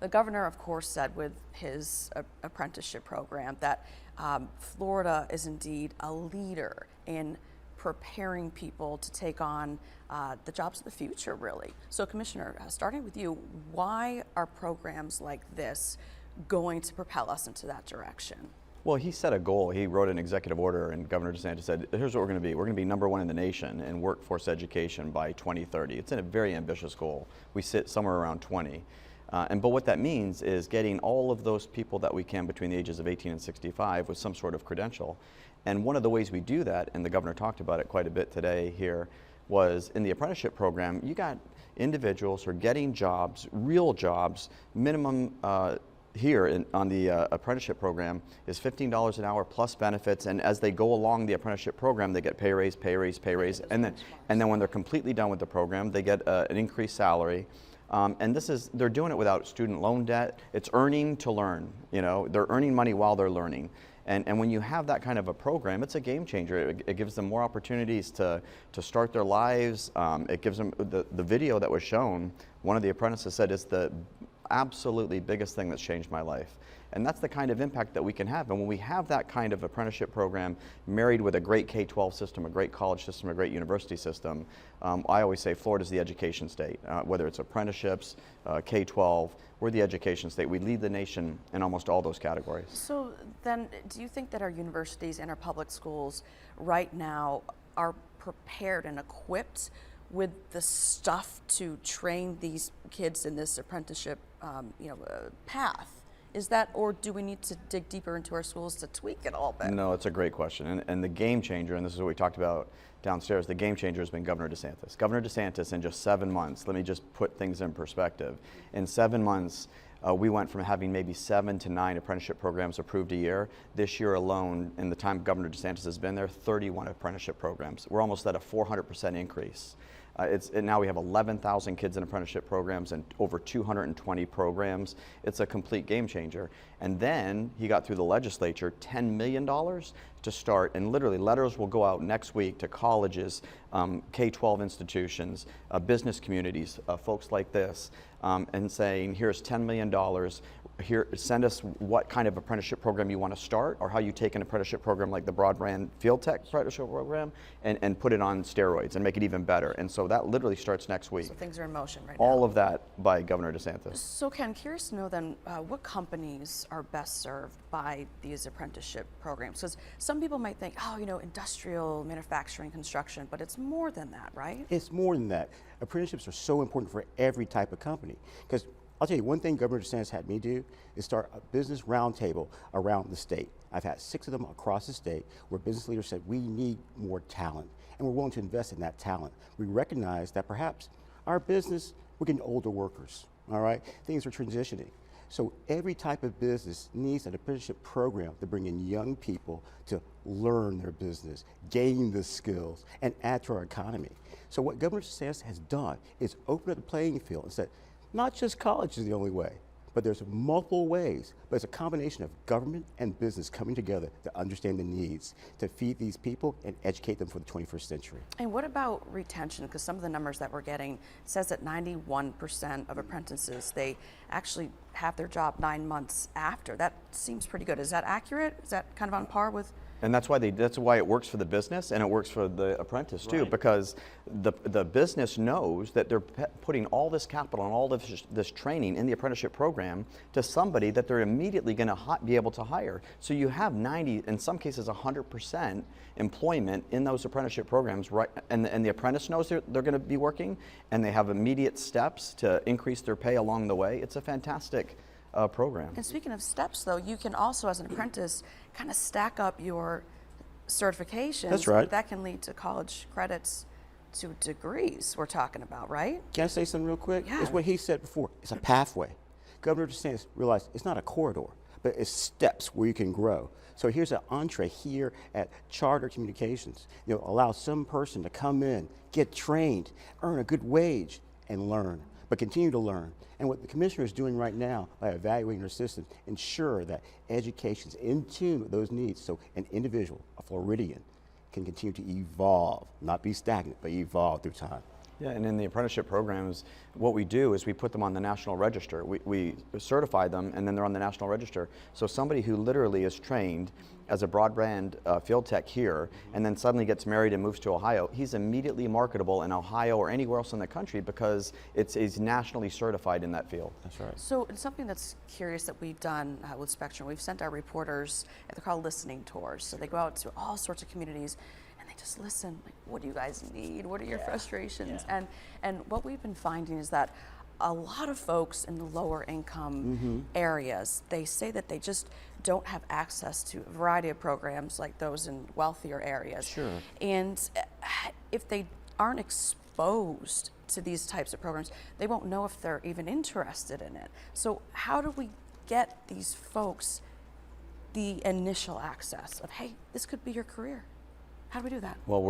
the governor, of course, said with his apprenticeship program that Florida is indeed a leader in preparing people to take on the jobs of the future, really. So, Commissioner, starting with you, why are programs like this going to propel us into that direction? Well, he set a goal. He wrote an executive order, and Governor DeSantis said, here's what we're going to be. We're going to be #1 in the nation in workforce education by 2030. It's a very ambitious goal. We sit somewhere around 20. But what that means is getting all of those people that we can between the ages of 18 and 65 with some sort of credential. And one of the ways we do that, and the governor talked about it quite a bit today here, was in the apprenticeship program, you got individuals who are getting jobs, real jobs, minimum here on the apprenticeship program is $15 an hour plus benefits, and as they go along the apprenticeship program, they get pay raise, and then when they're completely done with the program, they get an increased salary. And they're doing it without student loan debt. It's earning to learn. They're earning money while they're learning. And when you have that kind of a program, it's a game changer. It gives them more opportunities to start their lives. It gives them, the video that was shown, one of the apprentices said, it's the absolutely biggest thing that's changed my life. And that's the kind of impact that we can have. And when we have that kind of apprenticeship program married with a great K-12 system, a great college system, a great university system, I always say Florida's the education state. Whether it's apprenticeships, K-12, we're the education state. We lead the nation in almost all those categories. So then, do you think that our universities and our public schools right now are prepared and equipped with the stuff to train these kids in this apprenticeship path? Is that, or do we need to dig deeper into our schools to tweak it a little bit? No, it's a great question. And the game changer, and this is what we talked about downstairs, the game changer has been Governor DeSantis. Governor DeSantis, in just 7 months, let me just put things in perspective. In 7 months, we went from having maybe 7 to 9 apprenticeship programs approved a year. This year alone, in the time Governor DeSantis has been there, 31 apprenticeship programs. We're almost at a 400% increase. Now we have 11,000 kids in apprenticeship programs and over 220 programs. It's a complete game changer. And then he got through the legislature $10 million to start, and literally letters will go out next week to colleges, K-12 institutions, business communities, folks like this, and saying, here's $10 million. Here, send us what kind of apprenticeship program you want to start, or how you take an apprenticeship program like the Broadband Field Tech apprenticeship program and put it on steroids and make it even better. And so that literally starts next week. So things are in motion right now. All of that by Governor DeSantis. So Ken, curious to know then, what companies are best served by these apprenticeship programs? Because some people might think, industrial, manufacturing, construction, but it's more than that, right? It's more than that. Apprenticeships are so important for every type of company. Because I'll tell you, one thing Governor DeSantis had me do is start a business roundtable around the state. I've had 6 of them across the state where business leaders said we need more talent, and we're willing to invest in that talent. We recognize that perhaps our business, we're getting older workers, all right? Things are transitioning. So every type of business needs an apprenticeship program to bring in young people to learn their business, gain the skills, and add to our economy. So what Governor DeSantis has done is open up the playing field and said, not just college is the only way, but there's multiple ways. But it's a combination of government and business coming together to understand the needs, to feed these people and educate them for the 21st century. And what about retention? Because some of the numbers that we're getting says that 91% of apprentices, they actually have their job 9 months after. That seems pretty good. Is that accurate? Is that kind of on par with? And that's why it works for the business and it works for the apprentice too, right. Because the business knows that they're putting all this capital and all this training in the apprenticeship program to somebody that they're immediately going to be able to hire. So you have 90, in some cases 100% employment in those apprenticeship programs, right? And the apprentice knows they're going to be working, and they have immediate steps to increase their pay along the way. It's a fantastic program. And speaking of steps, though, you can also, as an apprentice, kind of stack up your certifications. That's right. That can lead to college credits to degrees we're talking about, right? Can I say something real quick? Yeah. It's what he said before. It's a pathway. Governor DeSantis realized it's not a corridor, but it's steps where you can grow. So here's an entree here at Charter Communications. Allow some person to come in, get trained, earn a good wage, and learn, but continue to learn. And what the commissioner is doing right now by evaluating her system, ensure that education is in tune with those needs so an individual, a Floridian, can continue to evolve, not be stagnant, but evolve through time. Yeah, and in the apprenticeship programs, what we do is we put them on the national register. We certify them, and then they're on the national register. So somebody who literally is trained as a broadband field tech here, and then suddenly gets married and moves to Ohio, he's immediately marketable in Ohio or anywhere else in the country because he's nationally certified in that field. That's right. So it's something that's curious that we've done with Spectrum. We've sent our reporters, they're called listening tours. So they go out to all sorts of communities and they just listen, like, what do you guys need? What are your frustrations? And what we've been finding is that a lot of folks in the lower income areas, they say that they just don't have access to a variety of programs like those in wealthier areas. Sure. And if they aren't exposed to these types of programs, they won't know if they're even interested in it. So how do we get these folks the initial access of, hey, this could be your career? How do we do that? Well,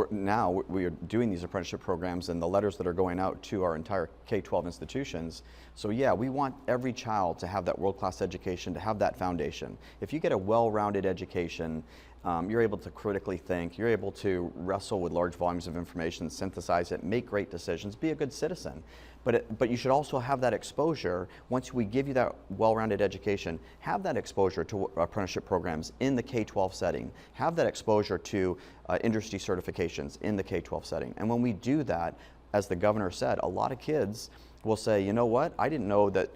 we are doing these apprenticeship programs and the letters that are going out to our entire K-12 institutions. So yeah, we want every child to have that world-class education, to have that foundation. If you get a well-rounded education, you're able to critically think, you're able to wrestle with large volumes of information, synthesize it, make great decisions, be a good citizen. But you should also have that exposure. Once we give you that well-rounded education, have that exposure to apprenticeship programs in the K-12 setting. Have that exposure to industry certifications in the K-12 setting. And when we do that, as the governor said, a lot of kids will say, you know what, I didn't know that,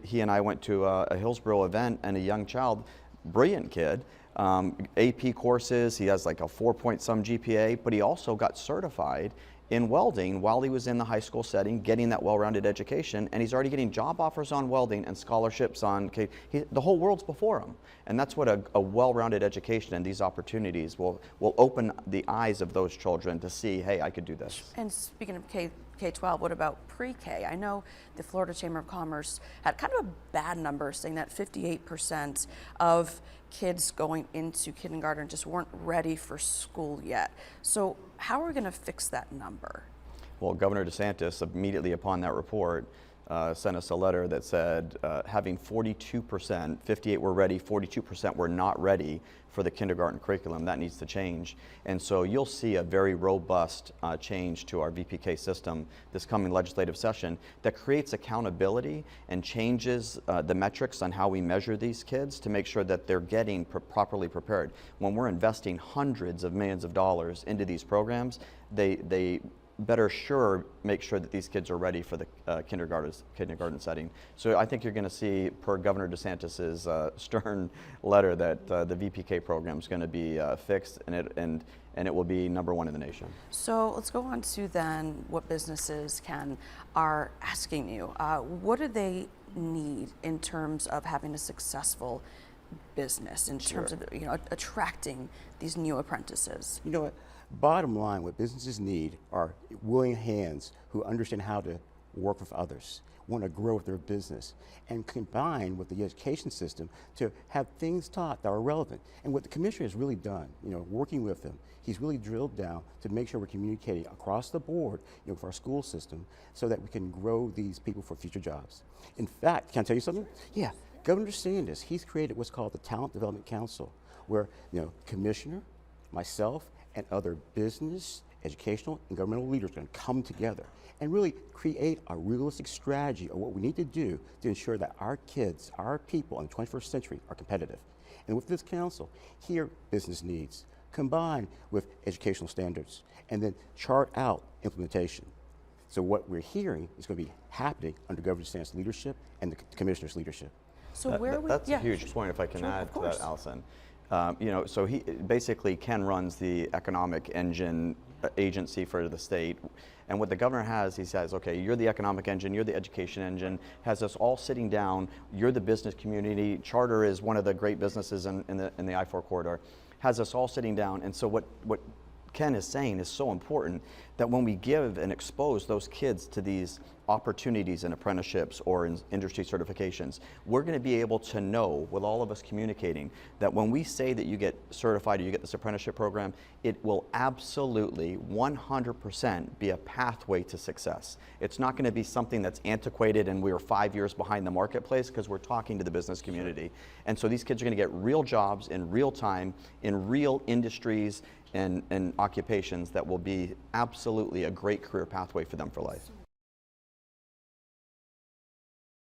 he and I went to a Hillsborough event, and a young child, brilliant kid, AP courses, he has like a 4-point-some GPA, but he also got certified in welding while he was in the high school setting, getting that well-rounded education, and he's already getting job offers on welding and scholarships on, the whole world's before him. And that's what a well-rounded education and these opportunities will open the eyes of those children to see, hey, I could do this. And speaking of K-12, what about pre-K? I know the Florida Chamber of Commerce had kind of a bad number, saying that 58% of kids going into kindergarten just weren't ready for school yet. So how are we going to fix that number? Well, Governor DeSantis, immediately upon that report, sent us a letter that said having 42%, 58 were ready, 42% were not ready for the kindergarten curriculum. That needs to change. And so you'll see a very robust change to our VPK system this coming legislative session that creates accountability and changes the metrics on how we measure these kids to make sure that they're getting properly prepared. When we're investing hundreds of millions of dollars into these programs, they better make sure that these kids are ready for the kindergarten setting. So I think you're going to see, per Governor DeSantis's stern letter, that the VPK program is going to be fixed, and it will be #1 in the nation. So let's go on to then what businesses are asking you. What do they need in terms of having a successful business, in terms of attracting these new apprentices? You know what? Bottom line, what businesses need are willing hands who understand how to work with others, want to grow with their business, and combine with the education system to have things taught that are relevant. And what the commissioner has really done, working with them, he's really drilled down to make sure we're communicating across the board, with our school system, so that we can grow these people for future jobs. In fact, can I tell you something? Yeah, Governor DeSantis, he's created what's called the Talent Development Council, where commissioner, myself, and other business, educational, and governmental leaders are going to come together and really create a realistic strategy of what we need to do to ensure that our kids, our people in the 21st century are competitive. And with this council, hear business needs, combined with educational standards, and then chart out implementation. So what we're hearing is going to be happening under Governor DeSantis' leadership and the commissioner's leadership. So that's a huge point, if I can add to that, Allison. So Ken runs the economic engine agency for the state. And what the governor has, he says, okay, you're the economic engine, you're the education engine, has us all sitting down, you're the business community, Charter is one of the great businesses in the I-4 corridor, has us all sitting down. And so what Ken is saying is so important, that when we give and expose those kids to these opportunities in apprenticeships or in industry certifications, we're going to be able to know, with all of us communicating, that when we say that you get certified or you get this apprenticeship program, it will absolutely 100% be a pathway to success. It's not going to be something that's antiquated and we're 5 years behind the marketplace, because we're talking to the business community. And so these kids are going to get real jobs in real time, in real industries and occupations that will be absolutely absolutely a great career pathway for them for life.